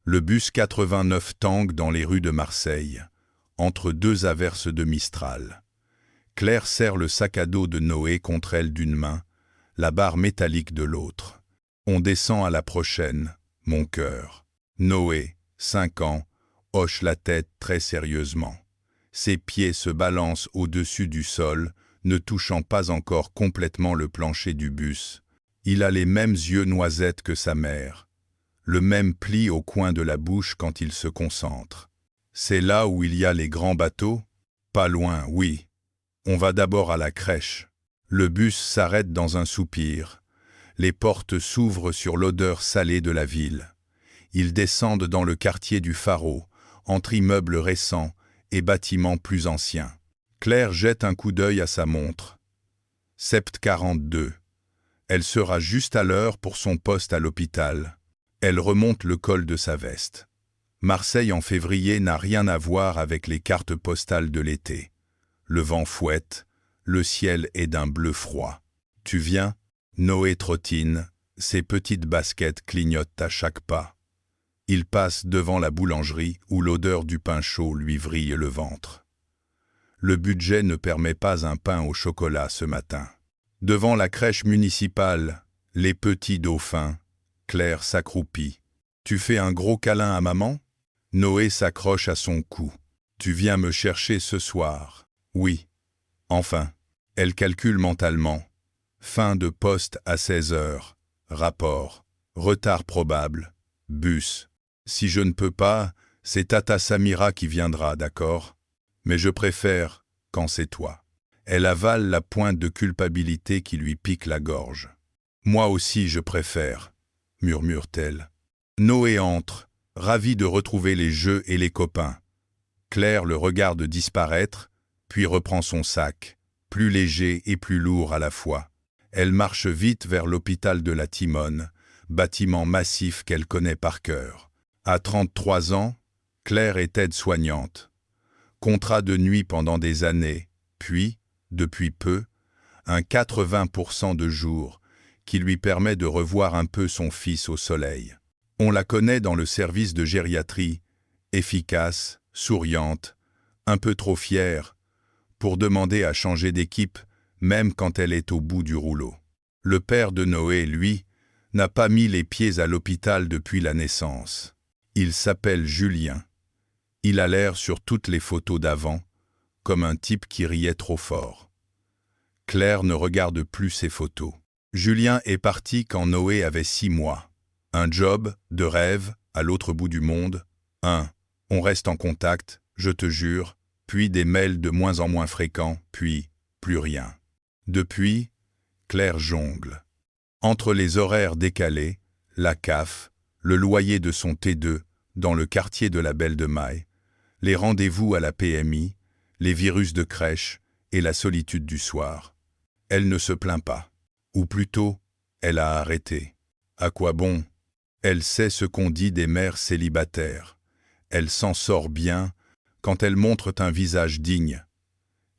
Le bus 89 tangue dans les rues de Marseille, entre deux averses de Mistral. Claire serre le sac à dos de Noé contre elle d'une main, la barre métallique de l'autre. On descend à la prochaine, mon cœur. Noé, 5 ans, hoche la tête très sérieusement. Ses pieds se balancent au-dessus du sol, ne touchant pas encore complètement le plancher du bus. Il a les mêmes yeux noisettes que sa mère, le même pli au coin de la bouche quand il se concentre. C'est là où il y a les grands bateaux? Pas loin, oui. On va d'abord à la crèche. Le bus s'arrête dans un soupir. Les portes s'ouvrent sur l'odeur salée de la ville. Ils descendent dans le quartier du Pharo, entre immeubles récents et bâtiments plus anciens. Claire jette un coup d'œil à sa montre. 7h42. Elle sera juste à l'heure pour son poste à l'hôpital. Elle remonte le col de sa veste. Marseille en février n'a rien à voir avec les cartes postales de l'été. Le vent fouette, le ciel est d'un bleu froid. Tu viens? Noé trottine, ses petites baskets clignotent à chaque pas. Il passe devant la boulangerie où l'odeur du pain chaud lui vrille le ventre. Le budget ne permet pas un pain au chocolat ce matin. Devant la crèche municipale, les petits dauphins, Claire s'accroupit. Tu fais un gros câlin à maman? Noé s'accroche à son cou. Tu viens me chercher ce soir? Oui. Enfin, elle calcule mentalement. Fin de poste à 16h. Rapport. Retard probable. Bus. Si je ne peux pas, c'est Tata Samira qui viendra, d'accord? Mais je préfère quand c'est toi. Elle avale la pointe de culpabilité qui lui pique la gorge. Moi aussi je préfère, murmure-t-elle. Noé entre, ravi de retrouver les jeux et les copains. Claire le regarde disparaître, puis reprend son sac, plus léger et plus lourd à la fois. Elle marche vite vers l'hôpital de la Timone, bâtiment massif qu'elle connaît par cœur. À 33 ans, Claire est aide-soignante. Contrat de nuit pendant des années, puis, depuis peu, un 80% de jour qui lui permet de revoir un peu son fils au soleil. On la connaît dans le service de gériatrie, efficace, souriante, un peu trop fière, pour demander à changer d'équipe même quand elle est au bout du rouleau. Le père de Noé, lui, n'a pas mis les pieds à l'hôpital depuis la naissance. Il s'appelle Julien. Il a l'air sur toutes les photos d'avant, comme un type qui riait trop fort. Claire ne regarde plus ses photos. Julien est parti quand Noé avait 6 mois. Un job, de rêve, à l'autre bout du monde. On reste en contact, je te jure, puis des mails de moins en moins fréquents, puis plus rien. Depuis, Claire jongle. Entre les horaires décalés, la CAF, le loyer de son T2 dans le quartier de la Belle de Mai, les rendez-vous à la PMI, les virus de crèche et la solitude du soir. Elle ne se plaint pas. Ou plutôt, elle a arrêté. À quoi bon? Elle sait ce qu'on dit des mères célibataires. Elle s'en sort bien quand elles montrent un visage digne.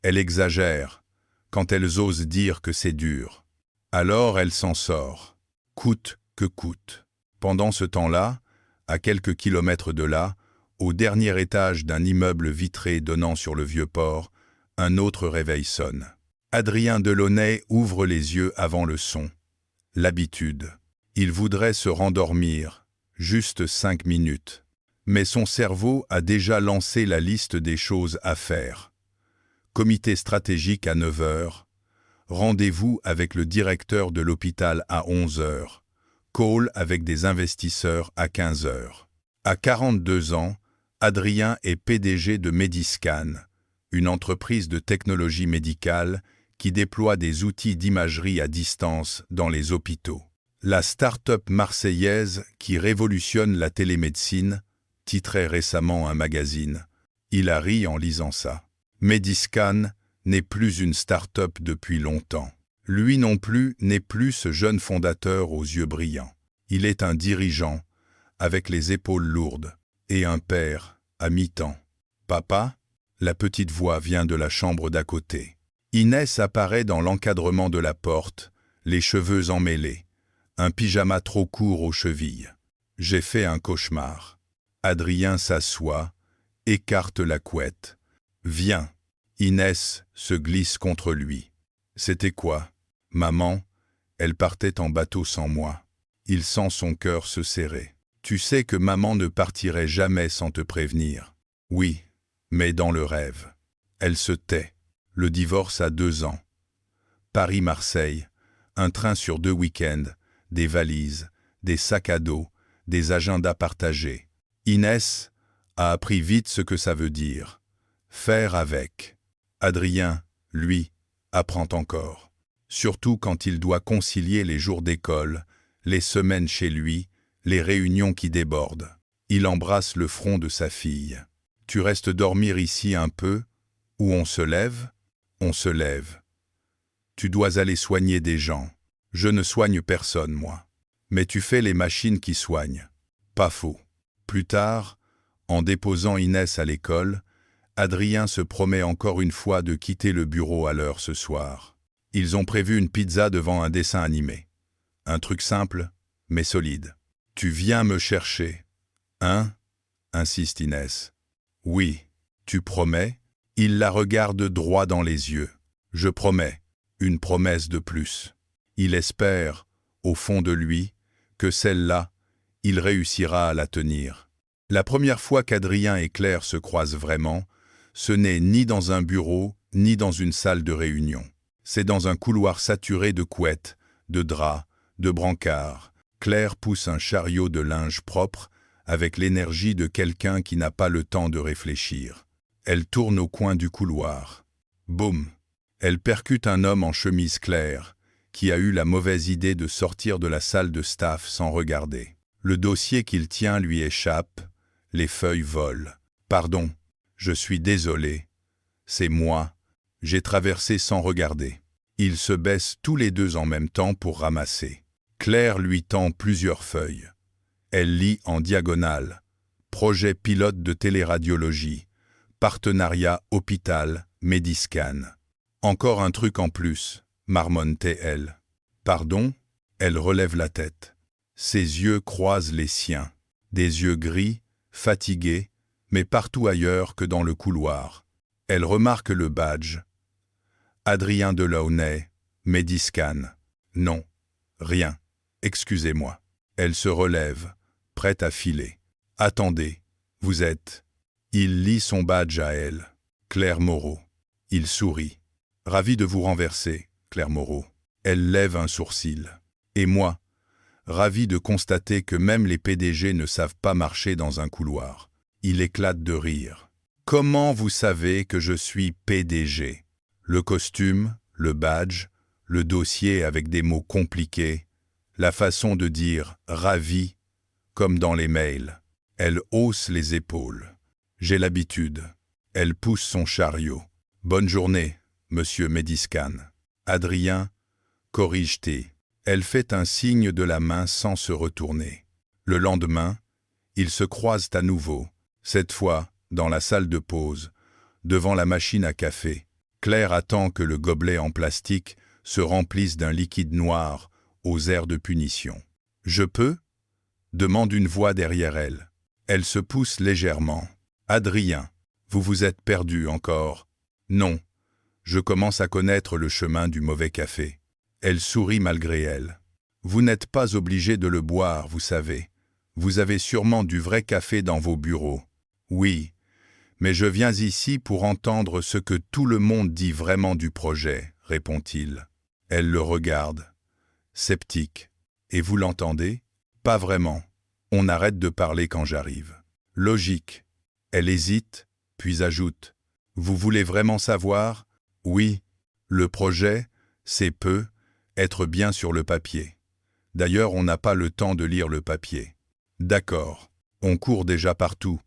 Elle exagère quand elles osent dire que c'est dur. Alors elle s'en sort, coûte que coûte. Pendant ce temps-là, à quelques kilomètres de là, au dernier étage d'un immeuble vitré donnant sur le Vieux-Port, un autre réveil sonne. Adrien Delaunay ouvre les yeux avant le son. L'habitude. Il voudrait se rendormir, juste 5 minutes. Mais son cerveau a déjà lancé la liste des choses à faire. Comité stratégique à 9h. Rendez-vous avec le directeur de l'hôpital à 11h. Call avec des investisseurs à 15h. À 42 ans, Adrien est PDG de Mediscan, une entreprise de technologie médicale qui déploie des outils d'imagerie à distance dans les hôpitaux. La start-up marseillaise qui révolutionne la télémédecine, titrait récemment un magazine. Il a ri en lisant ça. Mediscan n'est plus une start-up depuis longtemps. Lui non plus n'est plus ce jeune fondateur aux yeux brillants. Il est un dirigeant, avec les épaules lourdes, et un père, à mi-temps. Papa? La petite voix vient de la chambre d'à côté. Inès apparaît dans l'encadrement de la porte, les cheveux emmêlés, un pyjama trop court aux chevilles. J'ai fait un cauchemar. Adrien s'assoit, écarte la couette. « Viens !» Inès se glisse contre lui. « C'était quoi ? Maman, elle partait en bateau sans moi. » Il sent son cœur se serrer. « Tu sais que maman ne partirait jamais sans te prévenir. » « Oui, mais dans le rêve. » Elle se tait. Le divorce a 2 ans. Paris-Marseille, un train sur 2 week-ends, des valises, des sacs à dos, des agendas partagés. Inès a appris vite ce que ça veut dire. Faire avec. Adrien, lui, apprend encore. Surtout quand il doit concilier les jours d'école, les semaines chez lui, les réunions qui débordent. Il embrasse le front de sa fille. « Tu restes dormir ici un peu, ou on se lève ?» On se lève. « Tu dois aller soigner des gens. » Je ne soigne personne, moi. Mais tu fais les machines qui soignent. Pas faux. Plus tard, en déposant Inès à l'école, Adrien se promet encore une fois de quitter le bureau à l'heure ce soir. Ils ont prévu une pizza devant un dessin animé. Un truc simple, mais solide. « Tu viens me chercher, hein ?» insiste Inès. « Oui, tu promets ?» Il la regarde droit dans les yeux. « Je promets, une promesse de plus. » Il espère, au fond de lui, que celle-là, il réussira à la tenir. La première fois qu'Adrien et Claire se croisent vraiment, ce n'est ni dans un bureau, ni dans une salle de réunion. C'est dans un couloir saturé de couettes, de draps, de brancards. Claire pousse un chariot de linge propre avec l'énergie de quelqu'un qui n'a pas le temps de réfléchir. Elle tourne au coin du couloir. Boum! Elle percute un homme en chemise claire, qui a eu la mauvaise idée de sortir de la salle de staff sans regarder. Le dossier qu'il tient lui échappe, les feuilles volent. « Pardon, je suis désolé. C'est moi. J'ai traversé sans regarder. » Ils se baissent tous les 2 en même temps pour ramasser. Claire lui tend plusieurs feuilles. Elle lit en diagonale. Projet pilote de téléradiologie. Partenariat hôpital-Médiscan. Encore un truc en plus, marmonne-t-elle. Pardon? Elle relève la tête. Ses yeux croisent les siens. Des yeux gris, fatigués, mais partout ailleurs que dans le couloir. Elle remarque le badge. Adrien Delaunay, Médiscan. Non, rien. Excusez-moi. Elle se relève, prête à filer. Attendez, vous êtes... Il lit son badge à elle. Claire Moreau. Il sourit. Ravi de vous renverser, Claire Moreau. Elle lève un sourcil. Et moi, ravi de constater que même les PDG ne savent pas marcher dans un couloir. Il éclate de rire. Comment vous savez que je suis PDG? Le costume, le badge, le dossier avec des mots compliqués, la façon de dire « ravi » comme dans les mails. Elle hausse les épaules. J'ai l'habitude. Elle pousse son chariot. Bonne journée, monsieur Médiscan. Adrien, corrige-t. Elle fait un signe de la main sans se retourner. Le lendemain, ils se croisent à nouveau, cette fois dans la salle de pause, devant la machine à café. Claire attend que le gobelet en plastique se remplisse d'un liquide noir aux airs de punition. « Je peux ?» demande une voix derrière elle. Elle se pousse légèrement. « Adrien, vous vous êtes perdu encore. »« Non, je commence à connaître le chemin du mauvais café. » Elle sourit malgré elle. « Vous n'êtes pas obligé de le boire, vous savez. Vous avez sûrement du vrai café dans vos bureaux. »« Oui, mais je viens ici pour entendre ce que tout le monde dit vraiment du projet, » répond-il. Elle le regarde, sceptique. « Et vous l'entendez ? » ?»« Pas vraiment. On arrête de parler quand j'arrive. » »« Logique. » Elle hésite, puis ajoute. « Vous voulez vraiment savoir ? » ?»« Oui. Le projet, c'est peu, être bien sur le papier. D'ailleurs, on n'a pas le temps de lire le papier. »« D'accord. On court déjà partout.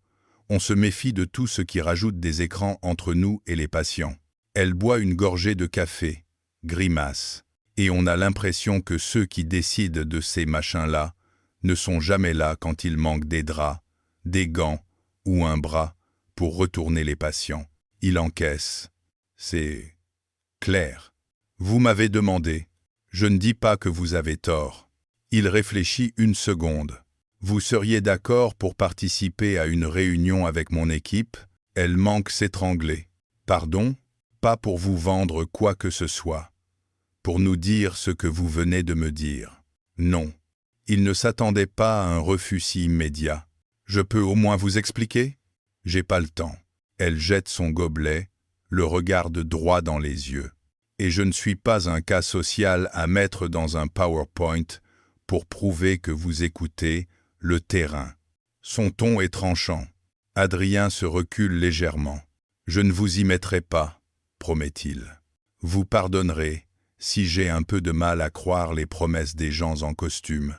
On se méfie de tout ce qui rajoute des écrans entre nous et les patients. » Elle boit une gorgée de café, grimace. Et on a l'impression que ceux qui décident de ces machins-là ne sont jamais là quand il manque des draps, des gants ou un bras pour retourner les patients. Il encaisse. C'est clair. Vous m'avez demandé. Je ne dis pas que vous avez tort. Il réfléchit une seconde. Vous seriez d'accord pour participer à une réunion avec mon équipe? Elle manque s'étrangler. Pardon? Pas pour vous vendre quoi que ce soit. Pour nous dire ce que vous venez de me dire. Non. Il ne s'attendait pas à un refus si immédiat. Je peux au moins vous expliquer? J'ai pas le temps. Elle jette son gobelet, le regarde droit dans les yeux. Et je ne suis pas un cas social à mettre dans un PowerPoint pour prouver que vous écoutez le terrain. Son ton est tranchant. Adrien se recule légèrement. Je ne vous y mettrai pas, promet-il. Vous pardonnerez si j'ai un peu de mal à croire les promesses des gens en costume.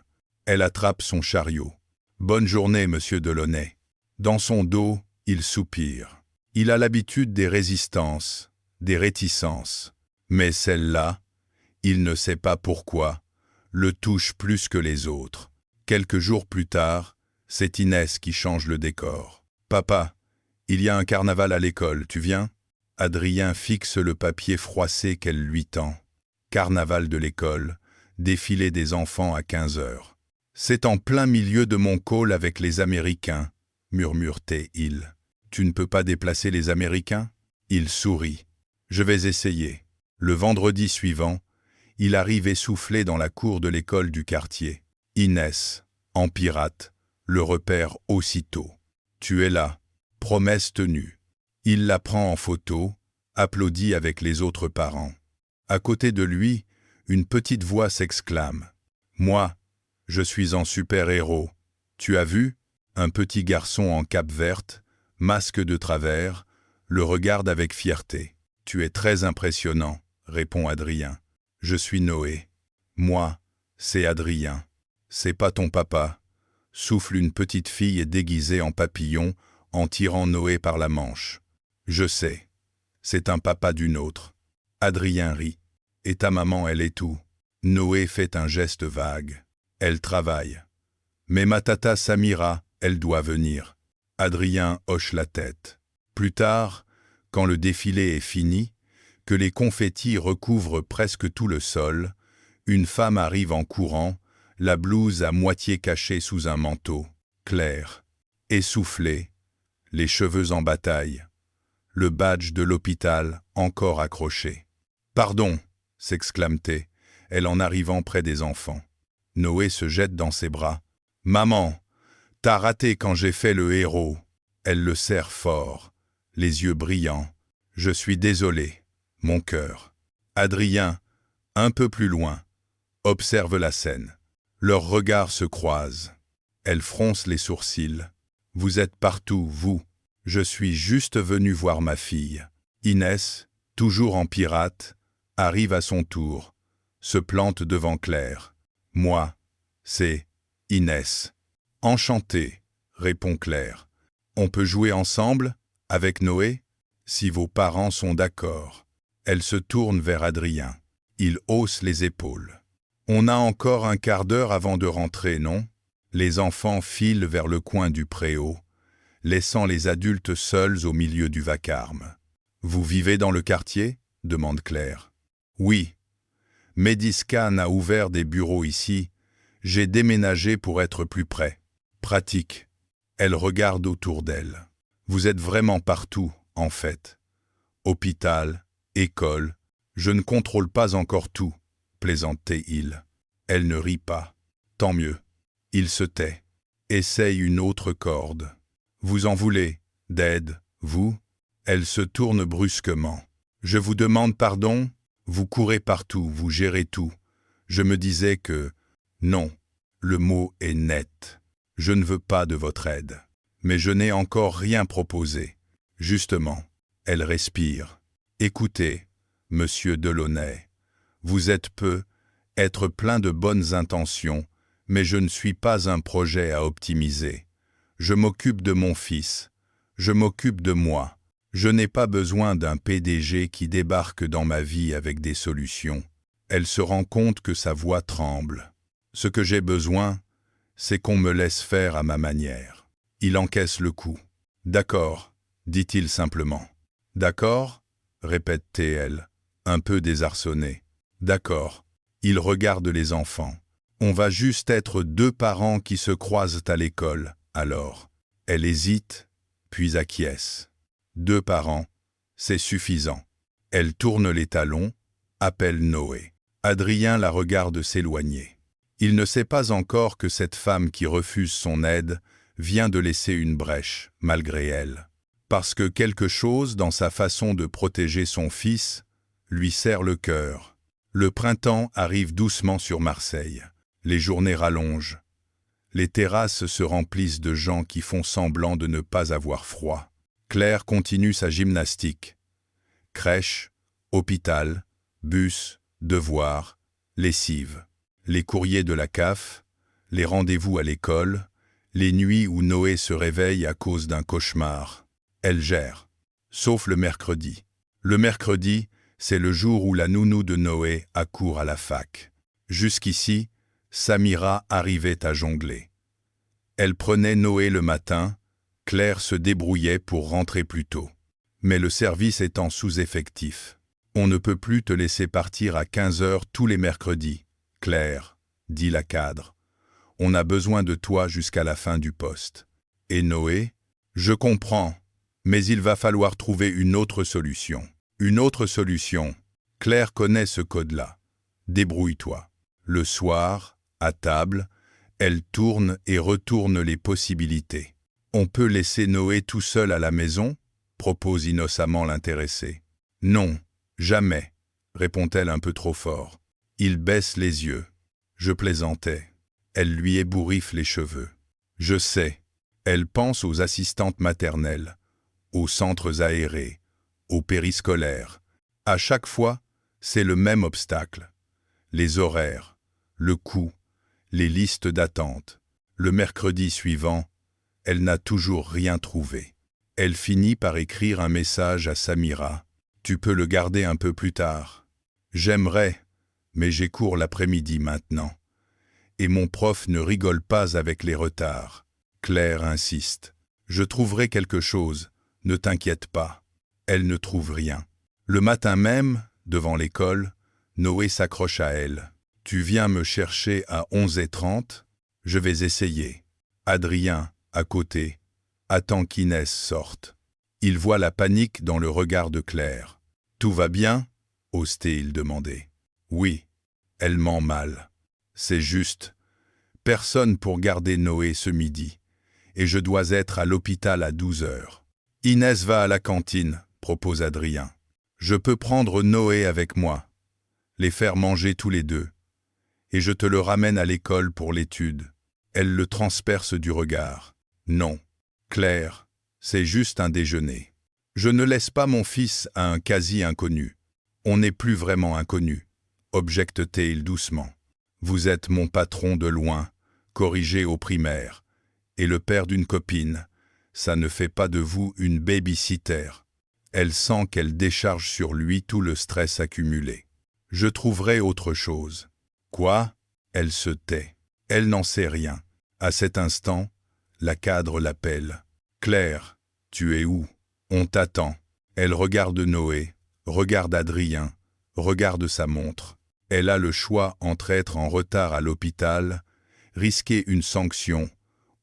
Elle attrape son chariot. Bonne journée, monsieur Delaunay. Dans son dos, il soupire. Il a l'habitude des résistances, des réticences. Mais celle-là, il ne sait pas pourquoi, le touche plus que les autres. Quelques jours plus tard, c'est Inès qui change le décor. « Papa, il y a un carnaval à l'école, tu viens ?» Adrien fixe le papier froissé qu'elle lui tend. Carnaval de l'école, défilé des enfants à 15 heures. « C'est en plein milieu de mon call avec les Américains, » murmure-t-il. « Tu ne peux pas déplacer les Américains ?» Il sourit. « Je vais essayer. » Le vendredi suivant, il arrive essoufflé dans la cour de l'école du quartier. Inès, en pirate, le repère aussitôt. « Tu es là. » Promesse tenue. Il la prend en photo, applaudit avec les autres parents. À côté de lui, une petite voix s'exclame. « Moi, je suis en super-héros. Tu as vu ?» Un petit garçon en cape verte, masque de travers, le regarde avec fierté. « Tu es très impressionnant, » répond Adrien. « Je suis Noé. »« Moi, c'est Adrien. C'est pas ton papa. » Souffle une petite fille déguisée en papillon en tirant Noé par la manche. « Je sais. C'est un papa d'une autre. » Adrien rit. « Et ta maman, elle est où ?» Noé fait un geste vague. « Elle travaille. Mais ma tata Samira, elle doit venir. » Adrien hoche la tête. Plus tard, quand le défilé est fini, que les confettis recouvrent presque tout le sol, une femme arrive en courant, la blouse à moitié cachée sous un manteau, clair, essoufflée, les cheveux en bataille, le badge de l'hôpital encore accroché. « Pardon !» s'exclame-t-elle, elle en arrivant près des enfants. Noé se jette dans ses bras. « Maman, t'as raté quand j'ai fait le héros. » Elle le serre fort, les yeux brillants. « Je suis désolé, mon cœur. » Adrien, un peu plus loin, observe la scène. Leurs regards se croisent. Elle fronce les sourcils. « Vous êtes partout, vous. Je suis juste venu voir ma fille. » Inès, toujours en pirate, arrive à son tour, se plante devant Claire. « Moi, c'est Inès. »« Enchantée, » répond Claire. « On peut jouer ensemble, avec Noé, si vos parents sont d'accord. » Elle se tourne vers Adrien. Il hausse les épaules. « On a encore un quart d'heure avant de rentrer, non ?» Les enfants filent vers le coin du préau, laissant les adultes seuls au milieu du vacarme. « Vous vivez dans le quartier ?» demande Claire. « Oui. Mediscan a ouvert des bureaux ici. J'ai déménagé pour être plus près. Pratique. » Elle regarde autour d'elle. « Vous êtes vraiment partout, en fait. Hôpital, école, je ne contrôle pas encore tout, » plaisante-t-il. Elle ne rit pas. Tant mieux. Il se tait. Essaye une autre corde. « Vous en voulez, d'aide, vous ?» Elle se tourne brusquement. « Je vous demande pardon, vous courez partout, vous gérez tout. Je me disais que... Non, le mot est net. Je ne veux pas de votre aide. Mais je n'ai encore rien proposé. Justement. » Elle respire. « Écoutez, monsieur Delaunay, vous êtes être plein de bonnes intentions, mais je ne suis pas un projet à optimiser. Je m'occupe de mon fils. Je m'occupe de moi. Je n'ai pas besoin d'un PDG qui débarque dans ma vie avec des solutions. » Elle se rend compte que sa voix tremble. « Ce que j'ai besoin, c'est qu'on me laisse faire à ma manière. » Il encaisse le coup. « D'accord, » dit-il simplement. « D'accord ?» répète-t-elle, un peu désarçonnée. « D'accord. » Il regarde les enfants. On va juste être deux parents qui se croisent à l'école, alors. Elle hésite, puis acquiesce. Deux parents, c'est suffisant. Elle tourne les talons, appelle Noé. Adrien la regarde s'éloigner. Il ne sait pas encore que cette femme qui refuse son aide vient de laisser une brèche, malgré elle. Parce que quelque chose dans sa façon de protéger son fils lui serre le cœur. Le printemps arrive doucement sur Marseille. Les journées rallongent. Les terrasses se remplissent de gens qui font semblant de ne pas avoir froid. Claire continue sa gymnastique. Crèche, hôpital, bus, devoirs, lessive. Les courriers de la CAF, les rendez-vous à l'école, les nuits où Noé se réveille à cause d'un cauchemar. Elle gère. Sauf le mercredi. Le mercredi, c'est le jour où la nounou de Noé accourt à la fac. Jusqu'ici, Samira arrivait à jongler. Elle prenait Noé le matin, Claire se débrouillait pour rentrer plus tôt. Mais le service étant sous-effectif. On ne peut plus te laisser partir à 15 heures tous les mercredis, Claire, dit la cadre. On a besoin de toi jusqu'à la fin du poste. Et Noé? Je comprends, mais il va falloir trouver une autre solution. Une autre solution. Claire connaît ce code-là. Débrouille-toi. Le soir, à table, elle tourne et retourne les possibilités. On peut laisser Noé tout seul à la maison? Propose innocemment l'intéressé. Non, jamais, répond-elle un peu trop fort. Il baisse les yeux. Je plaisantais. Elle lui ébouriffe les cheveux. Je sais. Elle pense aux assistantes maternelles, aux centres aérés, aux périscolaires. À chaque fois, c'est le même obstacle. Les horaires, le coût, les listes d'attente. Le mercredi suivant, elle n'a toujours rien trouvé. Elle finit par écrire un message à Samira. « Tu peux le garder un peu plus tard. J'aimerais, mais j'ai cours l'après-midi maintenant. Et mon prof ne rigole pas avec les retards. » Claire insiste. « Je trouverai quelque chose, ne t'inquiète pas. » Elle ne trouve rien. Le matin même, devant l'école, Noé s'accroche à elle. « Tu viens me chercher à 11h30 ? Je vais essayer. » Adrien, à côté, attend qu'Inès sorte. Il voit la panique dans le regard de Claire. « Tout va bien ?» ose-t-il demander. « Oui. » Elle ment mal. « C'est juste. Personne pour garder Noé ce midi. Et je dois être à l'hôpital à 12h. Inès va à la cantine, propose Adrien. Je peux prendre Noé avec moi, les faire manger tous les deux. Et je te le ramène à l'école pour l'étude. Elle le transperce du regard. Non, Claire, c'est juste un déjeuner. Je ne laisse pas mon fils à un quasi-inconnu. On n'est plus vraiment inconnu, objecte-t-il doucement. Vous êtes mon patron de loin, corrigé au primaire, et le père d'une copine. Ça ne fait pas de vous une baby-sitter. Elle sent qu'elle décharge sur lui tout le stress accumulé. Je trouverai autre chose. Quoi? Elle se tait. Elle n'en sait rien. À cet instant, la cadre l'appelle. Claire, tu es où? On t'attend. Elle regarde Noé, regarde Adrien, regarde sa montre. Elle a le choix entre être en retard à l'hôpital, risquer une sanction,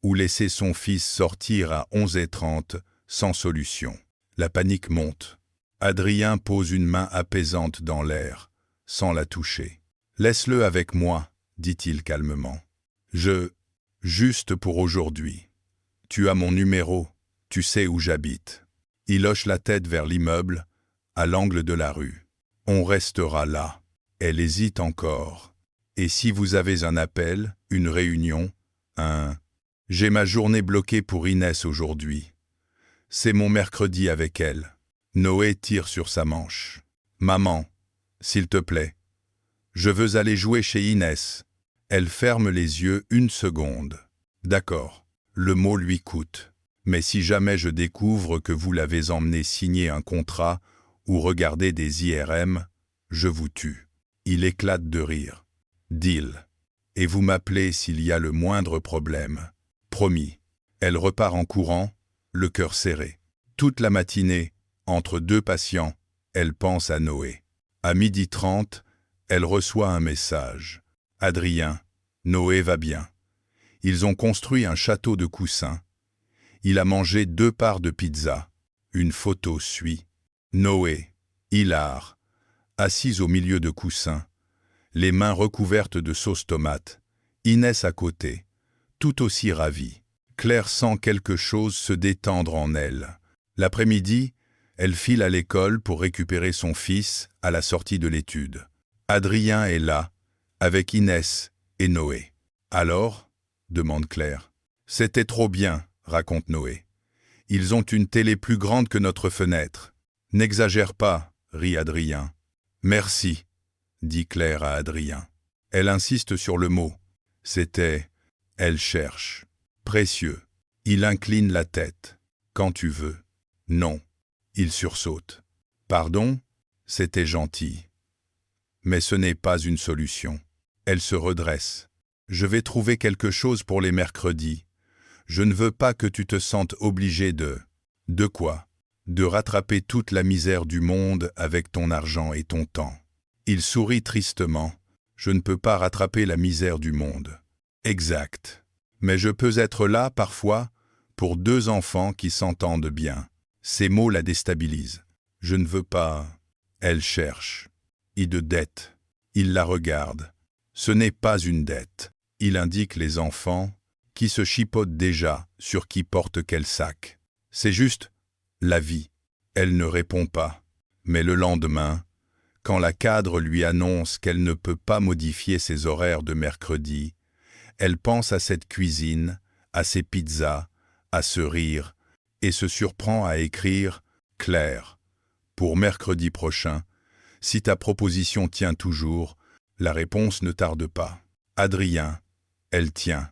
ou laisser son fils sortir à 11h30 sans solution. La panique monte. Adrien pose une main apaisante dans l'air, sans la toucher. « Laisse-le avec moi, » dit-il calmement. « Juste pour aujourd'hui. Tu as mon numéro, tu sais où j'habite. » Il hoche la tête vers l'immeuble, à l'angle de la rue. « On restera là. » Elle hésite encore. « Et si vous avez un appel, une réunion, un... » J'ai ma journée bloquée pour Inès aujourd'hui. C'est mon mercredi avec elle. Noé tire sur sa manche. « Maman, s'il te plaît, je veux aller jouer chez Inès. » Elle ferme les yeux une seconde. « D'accord, le mot lui coûte. Mais si jamais je découvre que vous l'avez emmené signer un contrat ou regarder des IRM, je vous tue. » Il éclate de rire. « Deal. Et vous m'appelez s'il y a le moindre problème. » Promis. Elle repart en courant, le cœur serré. Toute la matinée, entre deux patients, elle pense à Noé. À 12h30, elle reçoit un message. « Adrien, Noé va bien. Ils ont construit un château de coussins. Il a mangé 2 parts de pizza. Une photo suit. Noé, hilar, assise au milieu de coussins, les mains recouvertes de sauce tomate. Inès à côté, tout aussi ravie. Claire sent quelque chose se détendre en elle. L'après-midi, elle file à l'école pour récupérer son fils à la sortie de l'étude. Adrien est là, avec Inès et Noé. « Alors ?» demande Claire. « C'était trop bien », raconte Noé. « Ils ont une télé plus grande que notre fenêtre. »« N'exagère pas », rit Adrien. « Merci », dit Claire à Adrien. Elle insiste sur le mot. C'était « elle cherche ». Précieux. Il incline la tête. « Quand tu veux. »« Non. » Il sursaute. « Pardon ?» C'était gentil. Mais ce n'est pas une solution. Elle se redresse. « Je vais trouver quelque chose pour les mercredis. Je ne veux pas que tu te sentes obligé de... » « De quoi ? » « De rattraper toute la misère du monde avec ton argent et ton temps. » Il sourit tristement. « Je ne peux pas rattraper la misère du monde. » « Exact. Mais je peux être là, parfois, pour 2 enfants qui s'entendent bien. » Ces mots la déstabilisent. « Je ne veux pas... » Elle cherche. « Et de dette. » Il la regarde. Ce n'est pas une dette. Il indique les enfants qui se chipotent déjà sur qui porte quel sac. C'est juste la vie. Elle ne répond pas. Mais le lendemain, quand la cadre lui annonce qu'elle ne peut pas modifier ses horaires de mercredi, elle pense à cette cuisine, à ces pizzas, à ce rire, et se surprend à écrire « Claire, pour mercredi prochain, si ta proposition tient toujours, la réponse ne tarde pas. » Adrien, elle tient.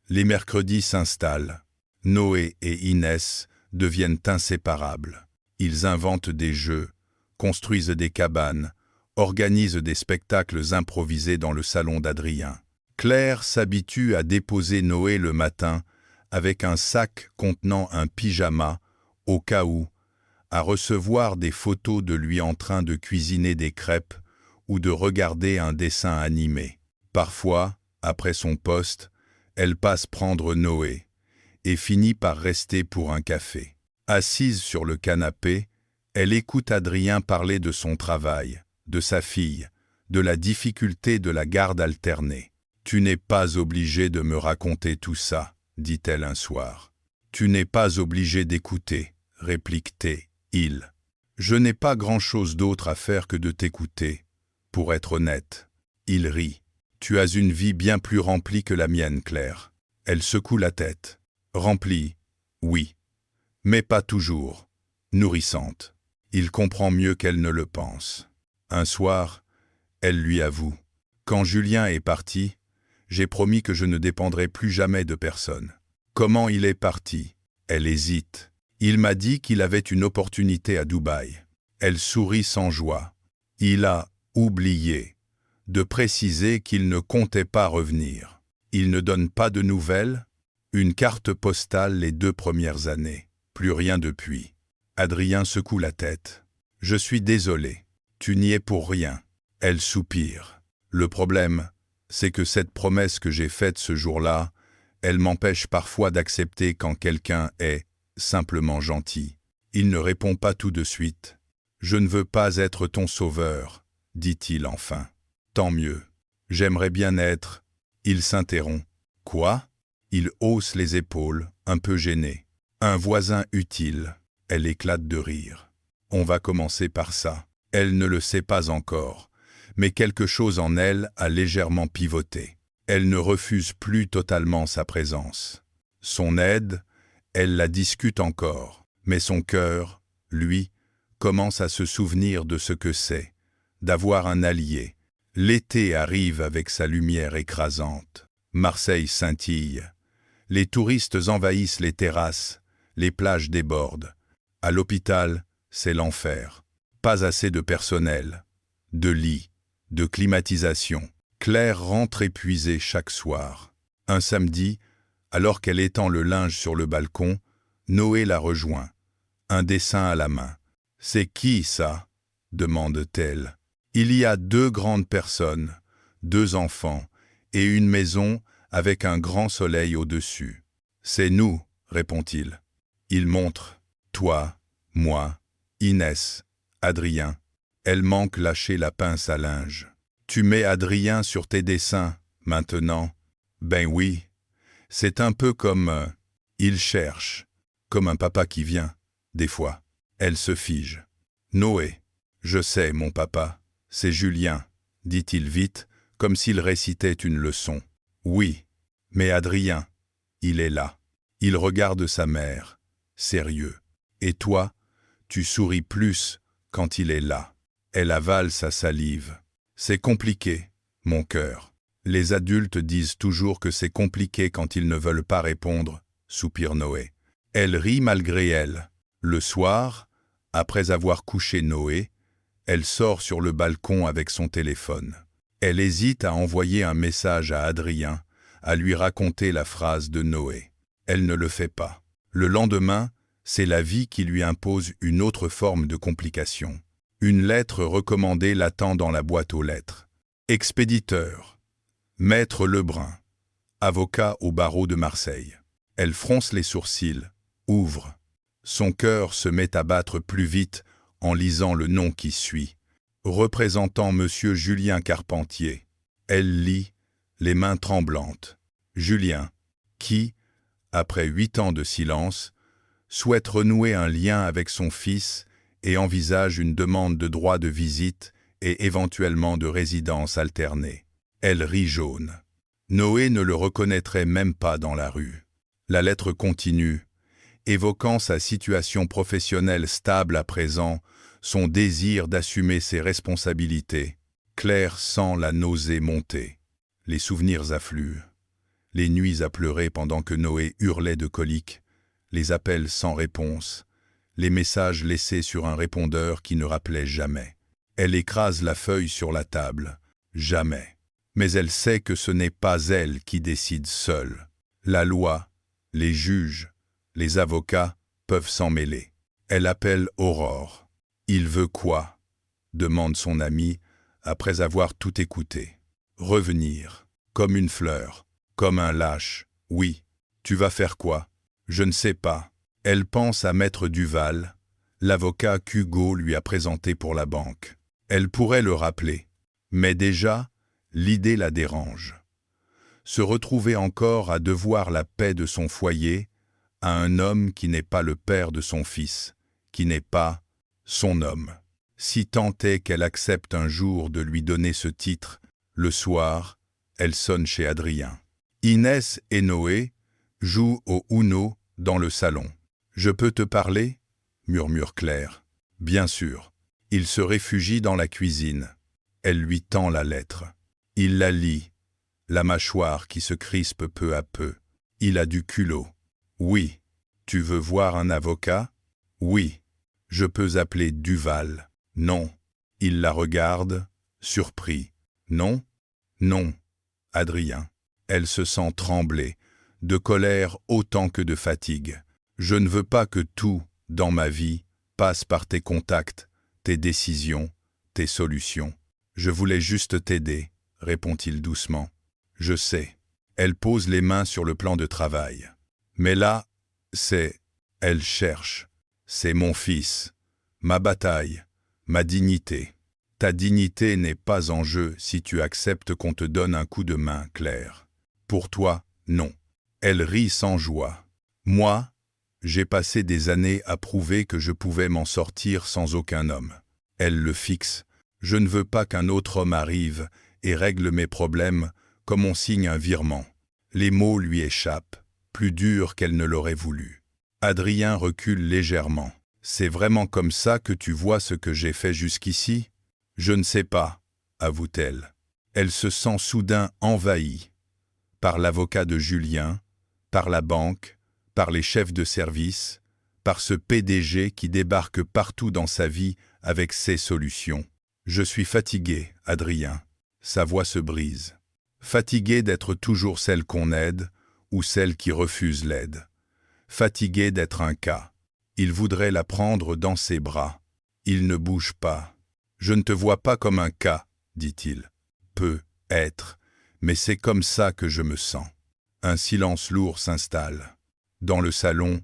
Les mercredis s'installent. Noé et Inès deviennent inséparables. Ils inventent des jeux, construisent des cabanes, organisent des spectacles improvisés dans le salon d'Adrien. Claire s'habitue à déposer Noé le matin avec un sac contenant un pyjama, au cas où, à recevoir des photos de lui en train de cuisiner des crêpes ou de regarder un dessin animé. Parfois, après son poste, elle passe prendre Noé et finit par rester pour un café. Assise sur le canapé, elle écoute Adrien parler de son travail, de sa fille, de la difficulté de la garde alternée. « Tu n'es pas obligé de me raconter tout ça, » dit-elle un soir. « Tu n'es pas obligé d'écouter, » réplique-t-il. « Je n'ai pas grand-chose d'autre à faire que de t'écouter, pour être honnête. » Il rit. « Tu as une vie bien plus remplie que la mienne, Claire. » Elle secoue la tête. « Remplie, oui, mais pas toujours. Nourrissante. » Il comprend mieux qu'elle ne le pense. Un soir, elle lui avoue. « Quand Julien est parti, j'ai promis que je ne dépendrai plus jamais de personne. » Comment il est parti? Elle hésite. Il m'a dit qu'il avait une opportunité à Dubaï. Elle sourit sans joie. Il a oublié de préciser qu'il ne comptait pas revenir. Il ne donne pas de nouvelles? Une carte postale les 2 premières années. Plus rien depuis. Adrien secoue la tête. « Je suis désolé. Tu n'y es pour rien. » Elle soupire. « Le problème, c'est que cette promesse que j'ai faite ce jour-là, elle m'empêche parfois d'accepter quand quelqu'un est simplement gentil. » Il ne répond pas tout de suite. « Je ne veux pas être ton sauveur, » dit-il enfin. « Tant mieux. J'aimerais bien être... » Il s'interrompt. « Quoi ?» Il hausse les épaules, un peu gêné. « Un voisin utile. » Elle éclate de rire. « On va commencer par ça. » Elle ne le sait pas encore, mais quelque chose en elle a légèrement pivoté. Elle ne refuse plus totalement sa présence. Son aide, elle la discute encore, mais son cœur, lui, commence à se souvenir de ce que c'est, d'avoir un allié. L'été arrive avec sa lumière écrasante. Marseille scintille. Les touristes envahissent les terrasses, les plages débordent. À l'hôpital, c'est l'enfer. Pas assez de personnel, de lits, de climatisation. Claire rentre épuisée chaque soir. Un samedi, alors qu'elle étend le linge sur le balcon, Noé la rejoint, un dessin à la main. « C'est qui, ça ?» demande-t-elle. Il y a 2 grandes personnes, 2 enfants, et une maison avec un grand soleil au-dessus. C'est nous, répond-il. Il montre, toi, moi, Inès, Adrien. Elle manque lâcher la pince à linge. Tu mets Adrien sur tes dessins, maintenant. Ben oui, c'est un peu comme... il cherche, comme un papa qui vient, des fois. Elle se fige. Noé. Je sais, mon papa, c'est Julien, dit-il vite, comme s'il récitait une leçon. Oui, mais Adrien, il est là. Il regarde sa mère, sérieux. Et toi, tu souris plus quand il est là. Elle avale sa salive. C'est compliqué, mon cœur. Les adultes disent toujours que c'est compliqué quand ils ne veulent pas répondre, soupire Noé. Elle rit malgré elle. Le soir, après avoir couché Noé, elle sort sur le balcon avec son téléphone. Elle hésite à envoyer un message à Adrien, à lui raconter la phrase de Noé. Elle ne le fait pas. Le lendemain, c'est la vie qui lui impose une autre forme de complication. Une lettre recommandée l'attend dans la boîte aux lettres. Expéditeur. Maître Lebrun. Avocat au barreau de Marseille. Elle fronce les sourcils, ouvre. Son cœur se met à battre plus vite en lisant le nom qui suit. Représentant Monsieur Julien Carpentier. Elle lit, les mains tremblantes. Julien, qui, après 8 ans de silence, souhaite renouer un lien avec son fils et envisage une demande de droit de visite et éventuellement de résidence alternée. Elle rit jaune. Noé ne le reconnaîtrait même pas dans la rue. La lettre continue, évoquant sa situation professionnelle stable à présent, son désir d'assumer ses responsabilités. Claire sent la nausée monter. Les souvenirs affluent. Les nuits à pleurer pendant que Noé hurlait de colique, les appels sans réponse, les messages laissés sur un répondeur qui ne rappelait jamais. Elle écrase la feuille sur la table. Jamais. Mais elle sait que ce n'est pas elle qui décide seule. La loi, les juges, les avocats peuvent s'en mêler. Elle appelle Aurore. « Il veut quoi ?» demande son ami après avoir tout écouté. « Revenir, comme une fleur, comme un lâche. Oui, tu vas faire quoi ? Je ne sais pas. » Elle pense à Maître Duval, l'avocat qu'Hugo lui a présenté pour la banque. Elle pourrait le rappeler, mais déjà, l'idée la dérange. Se retrouver encore à devoir la paix de son foyer à un homme qui n'est pas le père de son fils, qui n'est pas son homme. Si tant est qu'elle accepte un jour de lui donner ce titre, le soir, elle sonne chez Adrien. Inès et Noé jouent au Uno dans le salon. « Je peux te parler ?» murmure Claire. « Bien sûr. » Il se réfugie dans la cuisine. Elle lui tend la lettre. Il la lit, la mâchoire qui se crispe peu à peu. Il a du culot. « Oui. Tu veux voir un avocat ? Oui. Je peux appeler Duval. Non. » Il la regarde, surpris. « Non ? Non. » Adrien. Elle se sent trembler, de colère autant que de fatigue. « Je ne veux pas que tout, dans ma vie, passe par tes contacts, tes décisions, tes solutions. Je voulais juste t'aider, » répond-il doucement. « Je sais. » Elle pose les mains sur le plan de travail. « Mais là, c'est... » Elle cherche. « C'est mon fils, ma bataille, ma dignité. Ta dignité n'est pas en jeu si tu acceptes qu'on te donne un coup de main, Claire. Pour toi, non. » Elle rit sans joie. « Moi, j'ai passé des années à prouver que je pouvais m'en sortir sans aucun homme. » Elle le fixe. « Je ne veux pas qu'un autre homme arrive et règle mes problèmes comme on signe un virement. » Les mots lui échappent, plus durs qu'elle ne l'aurait voulu. Adrien recule légèrement. « C'est vraiment comme ça que tu vois ce que j'ai fait jusqu'ici ? » « Je ne sais pas, » avoue-t-elle. Elle se sent soudain envahie par l'avocat de Julien, par la banque, par les chefs de service, par ce PDG qui débarque partout dans sa vie avec ses solutions. « Je suis fatigué, Adrien. » Sa voix se brise. Fatigué d'être toujours celle qu'on aide ou celle qui refuse l'aide. Fatigué d'être un cas. Il voudrait la prendre dans ses bras. Il ne bouge pas. « Je ne te vois pas comme un cas, dit-il. Peut être, mais c'est comme ça que je me sens. Un silence lourd s'installe. Dans le salon,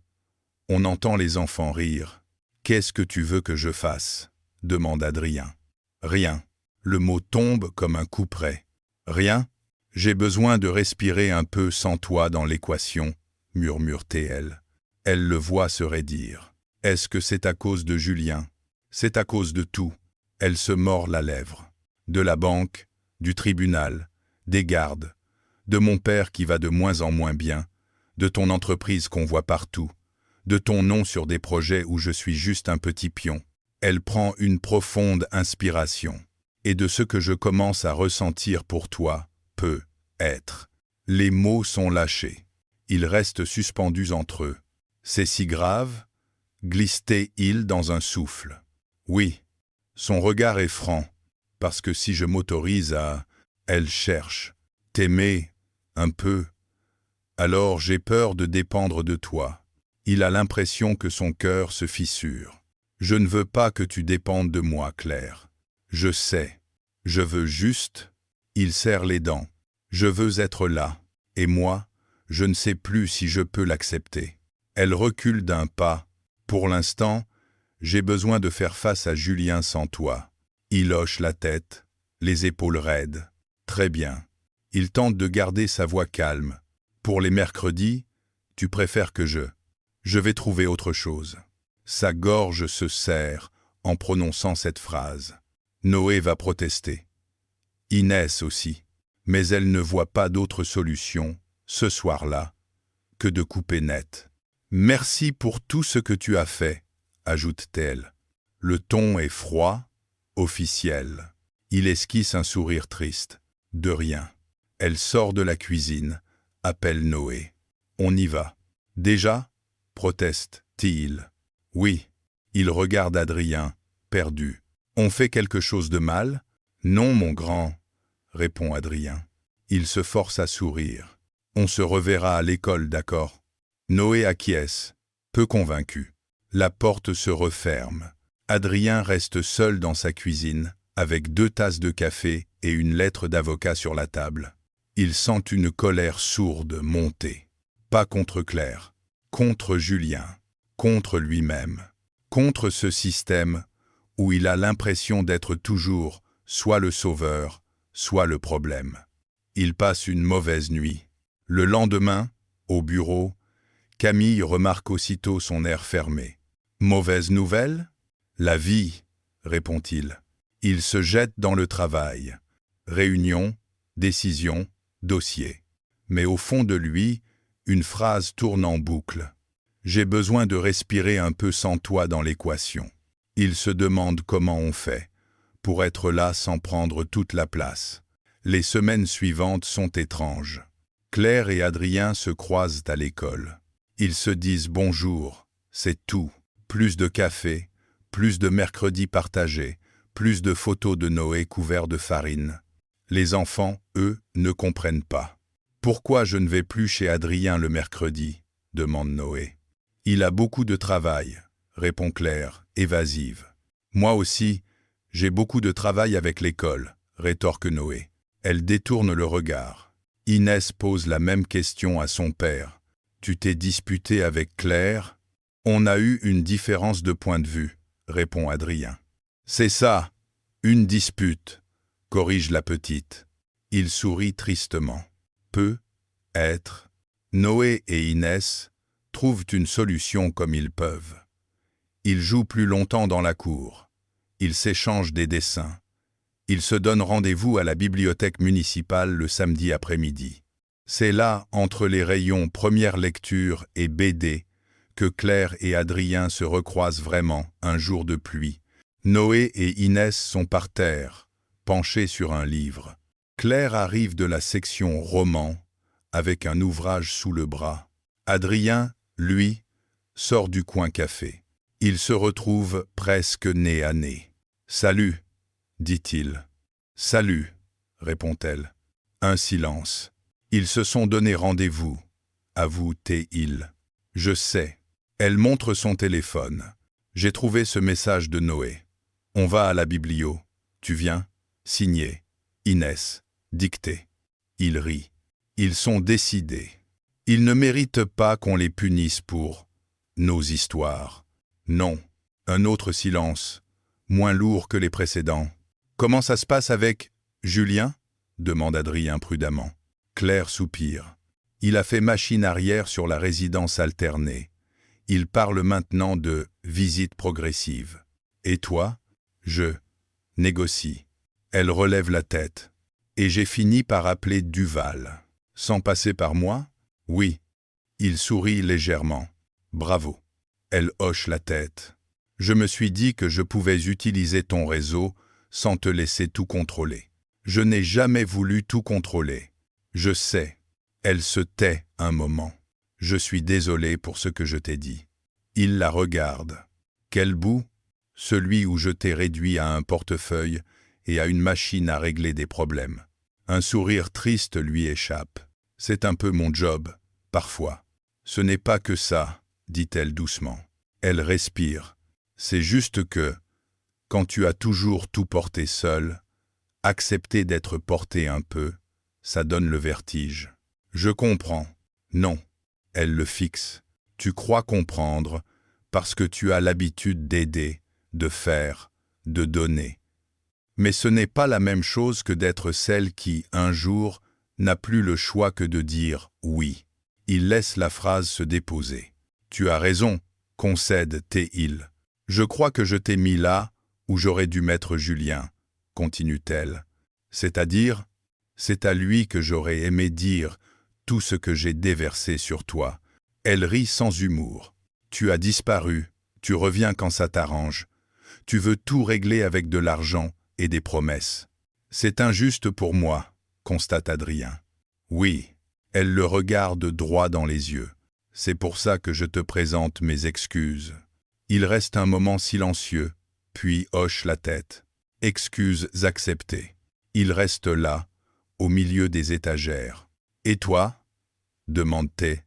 on entend les enfants rire. « Qu'est-ce que tu veux que je fasse ?» demande Adrien. « Rien. » Le mot tombe comme un couperet. « Rien ? J'ai besoin de respirer un peu sans toi dans l'équation, » murmure TL. Elle le voit se raidir. « Est-ce que c'est à cause de Julien ? » C'est à cause de tout. Elle se mord la lèvre. De la banque, du tribunal, des gardes, de mon père qui va de moins en moins bien, de ton entreprise qu'on voit partout, de ton nom sur des projets où je suis juste un petit pion. Elle prend une profonde inspiration. Et de ce que je commence à ressentir pour toi, peut être. Les mots sont lâchés. Ils restent suspendus entre eux. C'est si grave, glisse-t-il dans un souffle. Oui, son regard est franc, parce que si je m'autorise à... Elle cherche. T'aimer, un peu. Alors j'ai peur de dépendre de toi. Il a l'impression que son cœur se fissure. Je ne veux pas que tu dépendes de moi, Claire. Je sais. Je veux juste... Il serre les dents. Je veux être là. Et moi, je ne sais plus si je peux l'accepter. Elle recule d'un pas. Pour l'instant, j'ai besoin de faire face à Julien sans toi. Il hoche la tête, les épaules raides. Très bien. Il tente de garder sa voix calme. Pour les mercredis, tu préfères que je vais trouver autre chose. Sa gorge se serre en prononçant cette phrase. Noé va protester. Inès aussi. Mais elle ne voit pas d'autre solution, ce soir-là, que de couper net. Merci pour tout ce que tu as fait, ajoute-t-elle. Le ton est froid, officiel. Il esquisse un sourire triste. De rien. Elle sort de la cuisine, appelle Noé. On y va. Déjà ? Proteste-t-il. Oui. Il regarde Adrien, perdu. On fait quelque chose de mal ? Non, mon grand, répond Adrien. Il se force à sourire. On se reverra à l'école, d'accord ? Noé acquiesce, peu convaincu. La porte se referme. Adrien reste seul dans sa cuisine, avec 2 tasses de café et une lettre d'avocat sur la table. Il sent une colère sourde monter. Pas contre Claire, contre Julien, contre lui-même, contre ce système où il a l'impression d'être toujours soit le sauveur, soit le problème. Il passe une mauvaise nuit. Le lendemain, au bureau, Camille remarque aussitôt son air fermé. « Mauvaise nouvelle ? » ?»« La vie, » répond-il. Il se jette dans le travail. Réunion, décision, dossier. Mais au fond de lui, une phrase tourne en boucle. « J'ai besoin de respirer un peu sans toi dans l'équation. » Il se demande comment on fait pour être là sans prendre toute la place. Les semaines suivantes sont étranges. Claire et Adrien se croisent à l'école. Ils se disent bonjour, c'est tout. Plus de café, plus de mercredis partagés, plus de photos de Noé couverts de farine. Les enfants, eux, ne comprennent pas. « Pourquoi je ne vais plus chez Adrien le mercredi ?» demande Noé. « Il a beaucoup de travail », répond Claire, évasive. « Moi aussi, j'ai beaucoup de travail avec l'école », rétorque Noé. Elle détourne le regard. Inès pose la même question à son père. « Tu t'es disputé avec Claire ?»« On a eu une différence de point de vue », répond Adrien. « C'est ça, une dispute », corrige la petite. Il sourit tristement. Peut être. Noé et Inès trouvent une solution comme ils peuvent. Ils jouent plus longtemps dans la cour. Ils s'échangent des dessins. Ils se donnent rendez-vous à la bibliothèque municipale le samedi après-midi. C'est là, entre les rayons première lecture et BD, que Claire et Adrien se recroisent vraiment un jour de pluie. Noé et Inès sont par terre, penchés sur un livre. Claire arrive de la section roman, avec un ouvrage sous le bras. Adrien, lui, sort du coin café. Ils se retrouvent presque nez à nez. « Salut !» dit-il. « Salut !» répond-elle. Un silence. Ils se sont donné rendez-vous, avoue-t-il. Je sais. Elle montre son téléphone. J'ai trouvé ce message de Noé. On va à la biblio. Tu viens ? Signé. Inès. Dicté. Il rit. Ils sont décidés. Ils ne méritent pas qu'on les punisse pour nos histoires. Non. Un autre silence, moins lourd que les précédents. Comment ça se passe avec Julien? Demande Adrien prudemment. Claire soupire. Il a fait machine arrière sur la résidence alternée. Il parle maintenant de visite progressive. Et toi? Je négocie. Elle relève la tête. Et j'ai fini par appeler Duval. Sans passer par moi? Oui. Il sourit légèrement. Bravo. Elle hoche la tête. Je me suis dit que je pouvais utiliser ton réseau sans te laisser tout contrôler. Je n'ai jamais voulu tout contrôler. Je sais. Elle se tait un moment. Je suis désolé pour ce que je t'ai dit. Il la regarde. Quel bout? Celui où je t'ai réduit à un portefeuille et à une machine à régler des problèmes. Un sourire triste lui échappe. C'est un peu mon job, parfois. Ce n'est pas que ça, dit-elle doucement. Elle respire. C'est juste que, quand tu as toujours tout porté seul, accepter d'être porté un peu, ça donne le vertige. Je comprends. Non. Elle le fixe. Tu crois comprendre parce que tu as l'habitude d'aider, de faire, de donner. Mais ce n'est pas la même chose que d'être celle qui, un jour, n'a plus le choix que de dire « oui ». Il laisse la phrase se déposer. « Tu as raison », concède-t-il. « Je crois que je t'ai mis là où j'aurais dû mettre Julien », continue-t-elle. « C'est-à-dire, c'est à lui que j'aurais aimé dire tout ce que j'ai déversé sur toi. » Elle rit sans humour. « Tu as disparu, tu reviens quand ça t'arrange. Tu veux tout régler avec de l'argent et des promesses. C'est injuste pour moi, constate Adrien. Oui, elle le regarde droit dans les yeux. C'est pour ça que je te présente mes excuses. Il reste un moment silencieux, puis hoche la tête. Excuses acceptées. Il reste là, au milieu des étagères. Et toi? Demande-t-elle.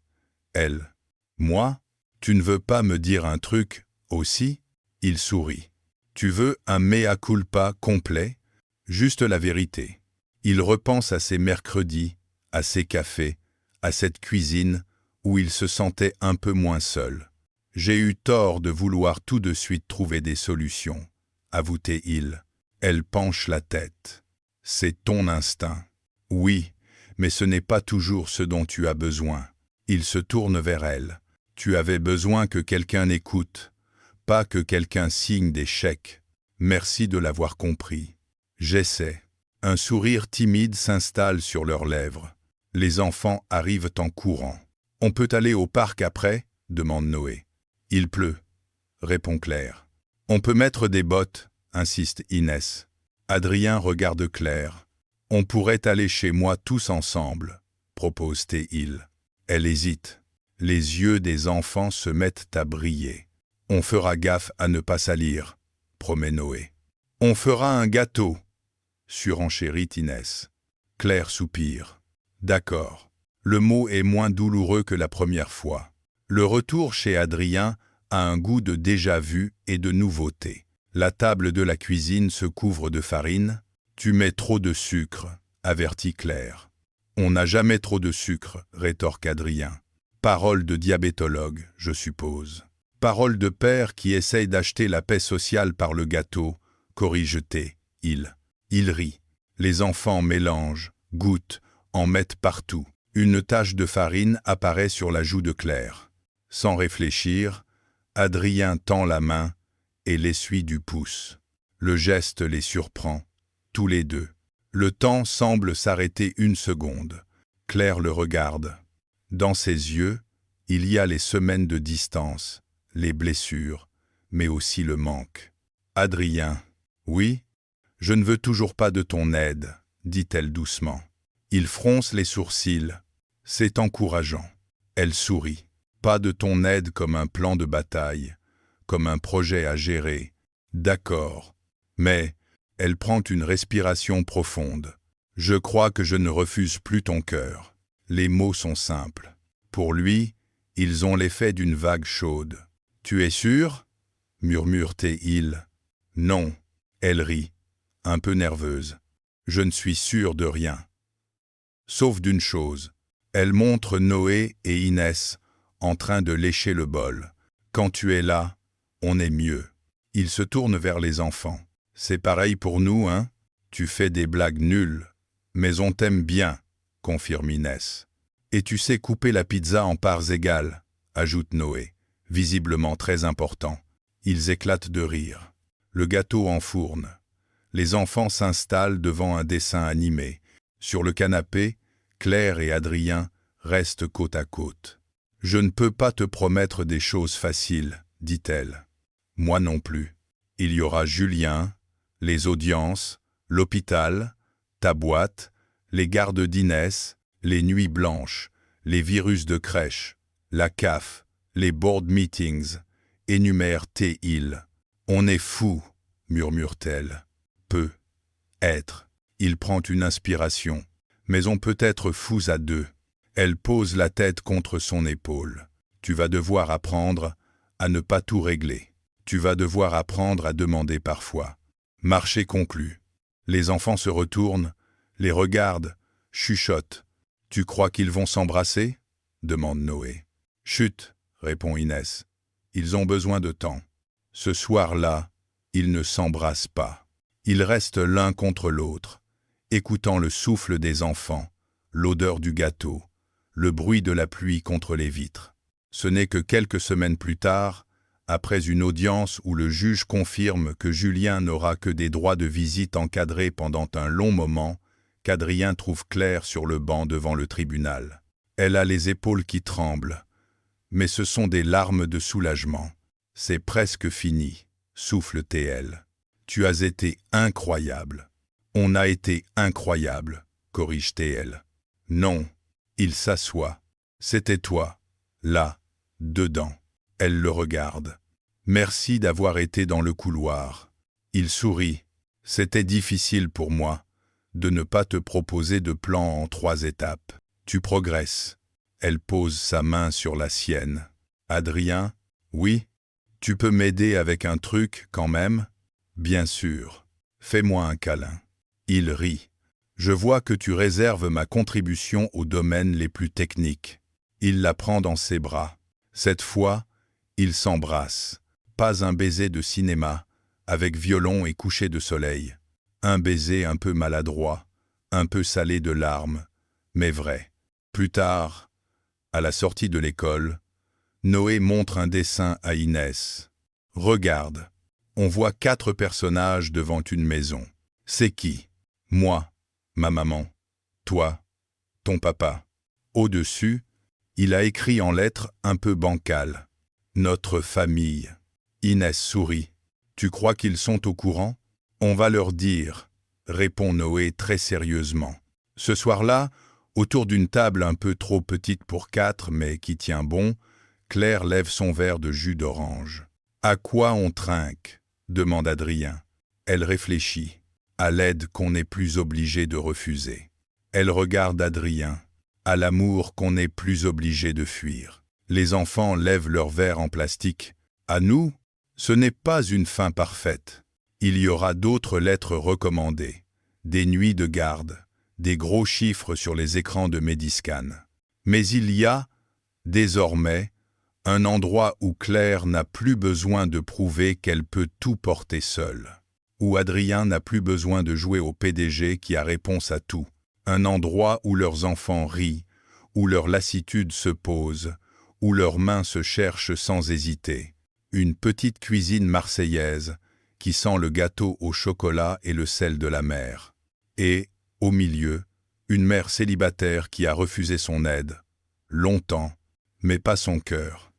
Elle. Moi? Tu ne veux pas me dire un truc, aussi? Il sourit. Tu veux un mea culpa complet? Juste la vérité. Il repense à ses mercredis, à ses cafés, à cette cuisine où il se sentait un peu moins seul. J'ai eu tort de vouloir tout de suite trouver des solutions, avoue-t-il. Elle penche la tête. C'est ton instinct. Oui, mais ce n'est pas toujours ce dont tu as besoin. Il se tourne vers elle. Tu avais besoin que quelqu'un écoute, pas que quelqu'un signe des chèques. Merci de l'avoir compris. J'essaie. Un sourire timide s'installe sur leurs lèvres. Les enfants arrivent en courant. On peut aller au parc après? Demande Noé. Il pleut, répond Claire. On peut mettre des bottes, insiste Inès. Adrien regarde Claire. On pourrait aller chez moi tous ensemble, propose-t-il. Elle hésite. Les yeux des enfants se mettent à briller. On fera gaffe à ne pas salir, promet Noé. On fera un gâteau, surenchérit Inès. Claire soupire. D'accord. Le mot est moins douloureux que la première fois. Le retour chez Adrien a un goût de déjà-vu et de nouveauté. La table de la cuisine se couvre de farine. Tu mets trop de sucre, avertit Claire. On n'a jamais trop de sucre, rétorque Adrien. Parole de diabétologue, je suppose. Parole de père qui essaye d'acheter la paix sociale par le gâteau, corrige-t-il. Il rit. Les enfants mélangent, goûtent, en mettent partout. Une tache de farine apparaît sur la joue de Claire. Sans réfléchir, Adrien tend la main et l'essuie du pouce. Le geste les surprend, tous les deux. Le temps semble s'arrêter une seconde. Claire le regarde. Dans ses yeux, il y a les semaines de distance, les blessures, mais aussi le manque. Adrien, oui, je ne veux toujours pas de ton aide, dit-elle doucement. Il fronce les sourcils. C'est encourageant. Elle sourit. Pas de ton aide comme un plan de bataille, comme un projet à gérer. D'accord. Mais elle prend une respiration profonde. Je crois que je ne refuse plus ton cœur. Les mots sont simples. Pour lui, ils ont l'effet d'une vague chaude. Tu es sûr? Murmure-t-il. Non. Elle rit, un peu nerveuse. Je ne suis sûre de rien. Sauf d'une chose. Elle montre Noé et Inès en train de lécher le bol. Quand tu es là, on est mieux. Il se tourne vers les enfants. C'est pareil pour nous, hein? Tu fais des blagues nulles, mais on t'aime bien, confirme Inès. Et tu sais couper la pizza en parts égales, ajoute Noé, visiblement très important. Ils éclatent de rire. Le gâteau enfourne. Les enfants s'installent devant un dessin animé. Sur le canapé, Claire et Adrien restent côte à côte. « Je ne peux pas te promettre des choses faciles, dit-elle. Moi non plus. Il y aura Julien, les audiences, l'hôpital, ta boîte, les gardes d'Inès, les nuits blanches, les virus de crèche, la CAF, les board meetings, énumère T-il. On est fous, murmure-t-elle. Peut être. Il prend une inspiration. Mais on peut être fous à deux. Elle pose la tête contre son épaule. Tu vas devoir apprendre à ne pas tout régler. Tu vas devoir apprendre à demander parfois. Marché conclu. Les enfants se retournent, les regardent, chuchotent. Tu crois qu'ils vont s'embrasser? Demande Noé. Chut, répond Inès. Ils ont besoin de temps. Ce soir-là, ils ne s'embrassent pas. Ils restent l'un contre l'autre, écoutant le souffle des enfants, l'odeur du gâteau, le bruit de la pluie contre les vitres. Ce n'est que quelques semaines plus tard, après une audience où le juge confirme que Julien n'aura que des droits de visite encadrés pendant un long moment, qu'Adrien trouve Claire sur le banc devant le tribunal. Elle a les épaules qui tremblent, mais ce sont des larmes de soulagement. C'est presque fini, souffle-t-elle. Tu as été incroyable. On a été incroyable, corrige-t-elle. Non, il s'assoit. C'était toi, là, dedans. Elle le regarde. Merci d'avoir été dans le couloir. Il sourit. C'était difficile pour moi de ne pas te proposer de plan en 3 étapes. Tu progresses. Elle pose sa main sur la sienne. Adrien, oui? Tu peux m'aider avec un truc quand même? Bien sûr. Fais-moi un câlin. Il rit. Je vois que tu réserves ma contribution aux domaines les plus techniques. Il la prend dans ses bras. Cette fois, ils s'embrassent. Pas un baiser de cinéma, avec violon et coucher de soleil. Un baiser un peu maladroit, un peu salé de larmes, mais vrai. Plus tard, à la sortie de l'école, Noé montre un dessin à Inès. Regarde, on voit 4 personnages devant une maison. C'est qui? Moi, ma maman, toi, ton papa. Au-dessus, il a écrit en lettres un peu bancales. Notre famille. Inès sourit. Tu crois qu'ils sont au courant? On va leur dire, répond Noé très sérieusement. Ce soir-là, autour d'une table un peu trop petite pour 4 mais qui tient bon, Claire lève son verre de jus d'orange. À quoi on trinque? Demande Adrien. Elle réfléchit. À l'aide qu'on n'est plus obligé de refuser. Elle regarde Adrien. À l'amour qu'on n'est plus obligé de fuir. Les enfants lèvent leur verre en plastique. À nous, ce n'est pas une fin parfaite. Il y aura d'autres lettres recommandées, des nuits de garde, des gros chiffres sur les écrans de Mediscan. Mais il y a, désormais, un endroit où Claire n'a plus besoin de prouver qu'elle peut tout porter seule. Où Adrien n'a plus besoin de jouer au PDG qui a réponse à tout. Un endroit où leurs enfants rient, où leur lassitude se pose, où leurs mains se cherchent sans hésiter. Une petite cuisine marseillaise qui sent le gâteau au chocolat et le sel de la mer. Et, au milieu, une mère célibataire qui a refusé son aide, longtemps, mais pas son cœur.